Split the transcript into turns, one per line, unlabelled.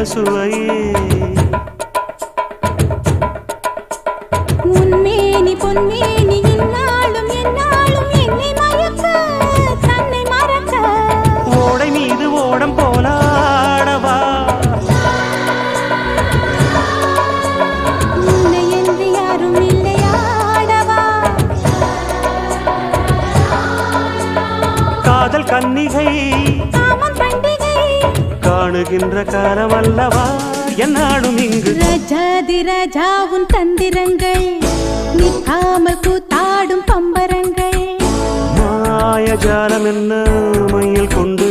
சுவையே
உன்மேனி பொன்மேனி இந்நாளும் எந்நாளும் என்னை மயக்க தன்னை மறக்க
ஓடை மீது ஓடம் போலாடவா
உன்னை என்று யாரும் இல்லையாடவா
காதல் கன்னிகை
காமம் பண்டிகை
காணுகின்ற காலமல்லவா என்னாடும் இங்கு
ரஜாதி ராஜாவும் தந்திரங்கள் நிற்காமல் கூத்தாடும் பம்பரங்கள்
மாயஜாலம் என்ன மையில் கொண்டு